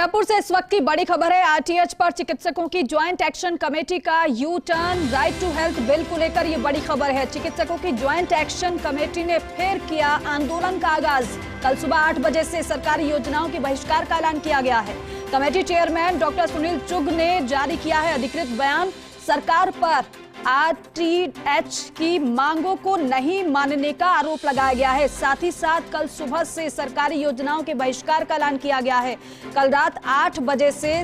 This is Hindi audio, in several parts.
जयपुर से इस वक्त की बड़ी खबर है। आरटीएच पर चिकित्सकों की ज्वाइंट एक्शन कमेटी का U turn. Right to health bill को लेकर यह बड़ी खबर है। चिकित्सकों की ज्वाइंट एक्शन कमेटी ने फिर किया आंदोलन का आगाज। कल सुबह 8 बजे से सरकारी योजनाओं के बहिष्कार का ऐलान किया गया है। कमेटी चेयरमैन डॉक्टर सुनील चुग ने जारी किया है अधिकृत बयान। सरकार पर आरटीएच की मांगों को नहीं मानने का आरोप लगाया गया है। साथ ही साथ कल सुबह से सरकारी योजनाओं के बहिष्कार का ऐलान किया गया है। कल रात 8 बजे से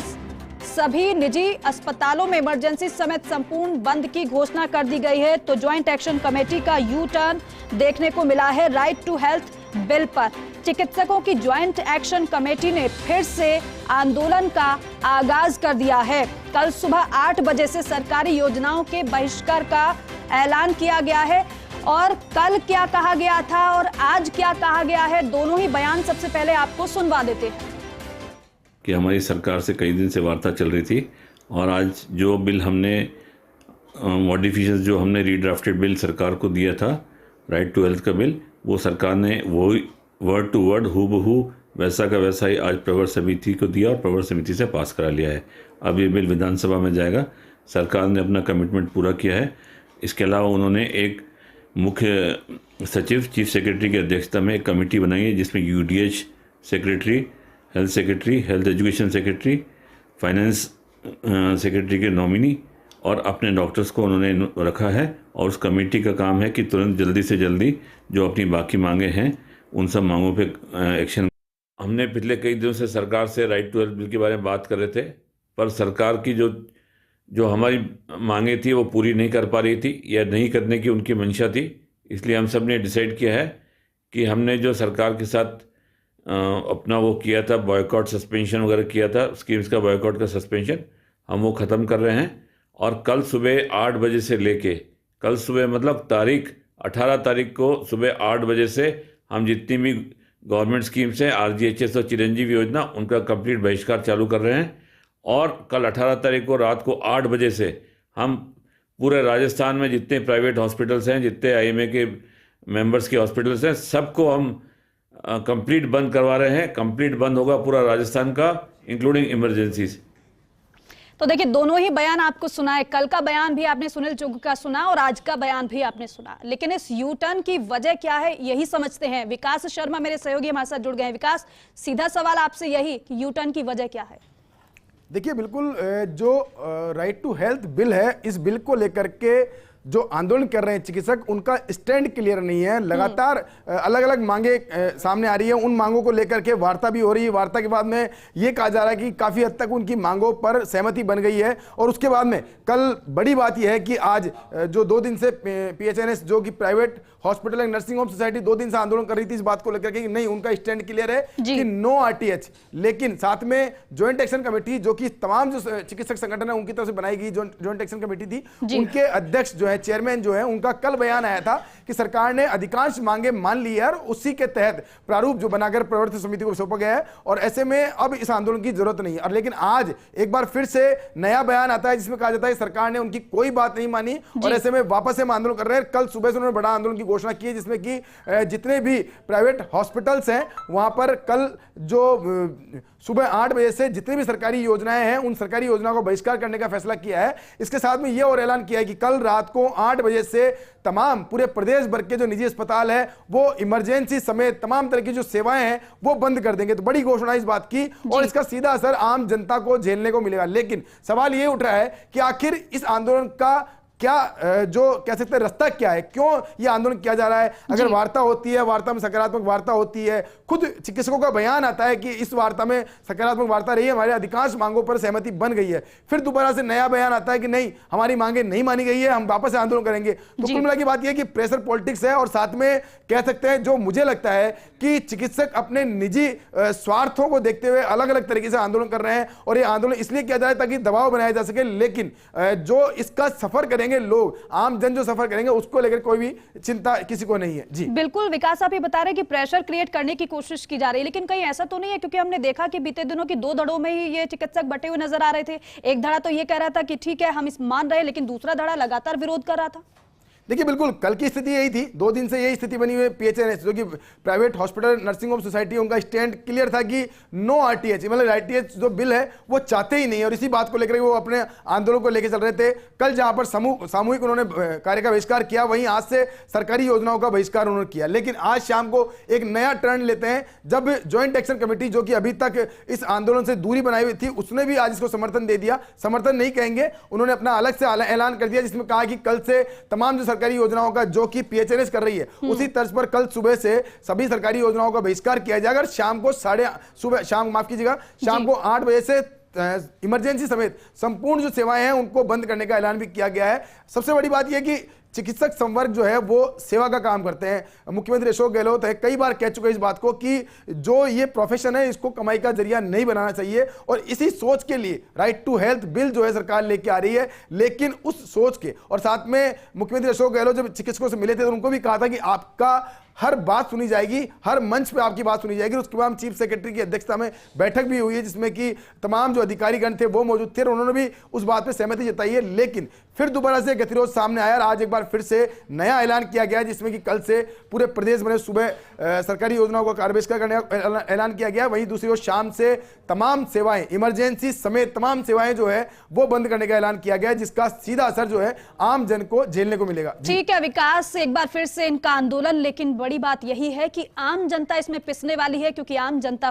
सभी निजी अस्पतालों में इमरजेंसी समेत संपूर्ण बंद की घोषणा कर दी गई है। तो ज्वाइंट एक्शन कमेटी का यू टर्न देखने को मिला है राइट टू हेल्थ बिल पर। चिकित्सकों की ज्वाइंट एक्शन कमेटी ने फिर से आंदोलन का आगाज कर दिया है। कल सुबह 8 बजे से सरकारी योजनाओं के बहिष्कार का ऐलान किया गया है। और कल क्या कहा गया था और आज क्या कहा गया है, दोनों ही बयान सबसे पहले आपको सुनवा देते हैं। कि हमारी सरकार से कई दिन से वार्ता चल रही थी और आज जो बिल हमने मॉडिफिकेशन जो हमने रीड्राफ्टेड बिल सरकार को दिया था राइट टू हेल्थ का बिल, वो सरकार ने वो वर्ड टू वर्ड हूबहू वैसा का वैसा ही आज प्रवर समिति को दिया और प्रवर समिति से पास करा लिया है। अब ये बिल विधानसभा में जाएगा। सरकार ने अपना कमिटमेंट पूरा किया है। इसके अलावा उन्होंने एक मुख्य सचिव चीफ सेक्रेटरी की अध्यक्षता में एक कमेटी बनाई है जिसमें UDH secretary, health secretary, health education secretary, finance secretary के नॉमिनी और अपने डॉक्टर्स को उन्होंने रखा है। और उस कमेटी का काम है कि तुरंत जल्दी से जल्दी जो अपनी बाकी मांगे हैं उन सब मांगों पे एक्शन। हमने पिछले कई दिनों से सरकार से राइट टू हेल्थ बिल के बारे में बात कर रहे थे, पर सरकार की जो हमारी मांगे थी वो पूरी नहीं कर पा रही थी या नहीं करने की उनकी मंशा थी। इसलिए हम सब ने डिसाइड किया है कि हमने जो सरकार के साथ अपना वो किया था बॉयकॉट सस्पेंशन वगैरह किया था, स्कीम्स का बॉयकॉट का सस्पेंशन, हम वो ख़त्म कर रहे हैं। और कल सुबह 8 बजे से लेके कल सुबह मतलब तारीख 18 तारीख को सुबह 8 बजे से हम जितनी भी गवर्नमेंट स्कीम्स हैं, आरजीएचएस और चिरंजीवी योजना, उनका कंप्लीट बहिष्कार चालू कर रहे हैं। और कल 18 तारीख को रात को 8 बजे से हम पूरे राजस्थान में जितने प्राइवेट हॉस्पिटल्स हैं, जितने आईएमए के मेंबर्स के हॉस्पिटल्स हैं, सबको हम कंप्लीट बंद करवा रहे हैं। कंप्लीट बंद होगा पूरा राजस्थान का, इंक्लूडिंग इमरजेंसीज। तो देखिए, दोनों ही बयान आपको सुना है। कल का बयान भी आपने सुनील चुग का सुना और आज का बयान भी आपने सुना, लेकिन इस यू टर्न की वजह क्या है यही समझते हैं। विकास शर्मा मेरे सहयोगी हमारे साथ जुड़ गए हैं। विकास, सीधा सवाल आपसे यही कि यू टर्न की वजह क्या है? देखिए, बिल्कुल जो राइट टू हेल्थ बिल है, इस बिल को लेकर के जो आंदोलन कर रहे हैं चिकित्सक, उनका स्टैंड क्लियर नहीं है। लगातार अलग अलग मांगे सामने आ रही है। उन मांगों को लेकर के वार्ता भी हो रही है। वार्ता के बाद में ये कहा जा रहा है कि काफ़ी हद तक उनकी मांगों पर सहमति बन गई है। और उसके बाद में कल बड़ी बात यह है कि आज जो 2 दिन से पीएचएनएस जो कि private hospital and nursing home society 2 दिन से आंदोलन कर रही थी इस बात को लेकर के कि नहीं, उनका स्टैंड क्लियर है कि नो आरटीएच। लेकिन साथ में ज्वाइंट एक्शन कमेटी जो कि तमाम जो चिकित्सक संगठन है उनकी तरफ से बनाई गई ज्वाइंट एक्शन कमेटी थी, उनके अध्यक्ष जो है, चेयरमैन जो है, उनका कल बयान आया था कि सरकार ने अधिकांश मांगे मान ली है और उसी के तहत प्रारूप जो बनाकर प्रवर्तन समिति को सौंपा गया है। और ऐसे में अब इस आंदोलन की जरूरत नहीं है। और लेकिन आज एक बार फिर से नया बयान आता है जिसमें कहा जाता है सरकार ने उनकी कोई बात नहीं मानी और ऐसे में वापस हम आंदोलन कर रहे हैं। कल सुबह से उन्होंने बड़ा आंदोलन की घोषणा की है जिसमें कि जितने भी प्राइवेट हॉस्पिटल्स हैं वहां पर कल जो सुबह 8 बजे से जितनी भी सरकारी योजनाएं हैं उन सरकारी योजनाओं को बहिष्कार करने का फैसला किया है। इसके साथ में यह और ऐलान किया है कि कल रात को 8 बजे से तमाम पूरे प्रदेश भर के जो निजी अस्पताल है वो इमरजेंसी समेत तमाम तरह की जो सेवाएं हैं वो बंद कर देंगे। तो बड़ी घोषणा इस बात की और इसका सीधा असर आम जनता को झेलने को मिलेगा। लेकिन सवाल ये उठ रहा है कि आखिर इस आंदोलन का क्या जो कह सकते हैं रास्ता क्या है, क्यों ये आंदोलन किया जा रहा है? अगर वार्ता होती है, वार्ता में सकारात्मक वार्ता होती है, खुद चिकित्सकों का बयान आता है कि इस वार्ता में सकारात्मक वार्ता रही है, हमारे अधिकांश मांगों पर सहमति बन गई है, फिर दोबारा से नया बयान आता है कि नहीं, हमारी मांगे नहीं मानी गई है, हम वापस से आंदोलन करेंगे। तो कुल मिला की बात यह कि प्रेशर पॉलिटिक्स है और साथ में कह सकते हैं जो मुझे लगता है कि चिकित्सक अपने निजी स्वार्थों को देखते हुए अलग अलग तरीके से आंदोलन कर रहे हैं। और ये आंदोलन इसलिए किया जाए ताकि दबाव बनाया जा सके। लेकिन जो इसका सफर करेंगे लोग, आम जन जो सफर करेंगे, उसको लेकर कोई भी चिंता किसी को नहीं है। जी बिल्कुल, विकास आप ये बता रहे हैं कि प्रेशर क्रिएट करने की कोशिश की जा रही है, लेकिन कहीं ऐसा तो नहीं है? क्योंकि हमने देखा कि बीते दिनों की 2 धड़ों में ही ये चिकित्सक बटे हुए नजर आ रहे थे। एक धड़ा तो ये कह रहा था कि ठीक है हम इस मान रहे हैं, लेकिन दूसरा धड़ा लगातार विरोध कर रहा था। देखिए बिल्कुल कल की स्थिति यही थी, 2 दिन से यही स्थिति बनी हुई है। पीएचएनएस जो कि private hospital nursing home society, उनका स्टैंड क्लियर था कि नो आरटीएच, मतलब आरटीएच जो बिल है वो चाहते ही नहीं, और इसी बात को लेकर वो अपने आंदोलन को लेकर चल रहे थे। कल जहां पर सामूहिक उन्होंने कार्य का बहिष्कार किया, वहीं आज से सरकारी योजनाओं का बहिष्कार उन्होंने किया। लेकिन आज शाम को एक नया टर्न लेते हैं, जब ज्वाइंट एक्शन कमेटी जो कि अभी तक इस आंदोलन से दूरी बनाई हुई थी, उसने भी आज इसको समर्थन दे दिया। समर्थन नहीं कहेंगे, उन्होंने अपना अलग से ऐलान कर दिया, जिसमें कहा कि कल से तमाम जो सरकारी योजनाओं का जो कि पीएचएनएस कर रही है उसी तर्ज पर कल सुबह से सभी सरकारी योजनाओं का बहिष्कार किया जाएगा। अगर शाम को शाम को 8 बजे से इमरजेंसी समेत संपूर्ण जो सेवाएं हैं उनको बंद करने का ऐलान भी किया गया है। सबसे बड़ी बात यह कि चिकित्सक संवर्ग जो है वो सेवा का काम करते हैं। मुख्यमंत्री अशोक गहलोत है कई बार कह चुके हैं इस बात को कि जो ये प्रोफेशन है इसको कमाई का जरिया नहीं बनाना चाहिए, और इसी सोच के लिए राइट टू हेल्थ बिल जो है सरकार लेके आ रही है। लेकिन उस सोच के और साथ में मुख्यमंत्री अशोक गहलोत जब चिकित्सकों से मिले थे तो उनको भी कहा था कि आपका हर बात सुनी जाएगी, हर मंच पे आपकी बात सुनी जाएगी। उसके बाद चीफ सेक्रेटरी की अध्यक्षता में बैठक भी हुई है, जिसमें कि तमाम जो अधिकारीगण थे वो मौजूद थे और उन्होंने भी उस बात पे सहमति जताई है। लेकिन फिर दोबारा से गतिरोध सामने आया और आज एक बार फिर से नया ऐलान किया गया, जिसमें कि कल से पूरे प्रदेश में सुबह सरकारी योजनाओं का कार्य बहिष्कार करने का ऐलान किया गया। वहीं दूसरी ओर शाम से तमाम सेवाएं, इमरजेंसी समेत तमाम सेवाएं जो है वो बंद करने का ऐलान किया गया, जिसका सीधा असर जो है आम जन को झेलने को मिलेगा। ठीक है विकास, एक बार फिर से इनका आंदोलन, लेकिन बड़ी बात यही है कि आम जनता इसमें पिसने वाली है, क्योंकि आम जनता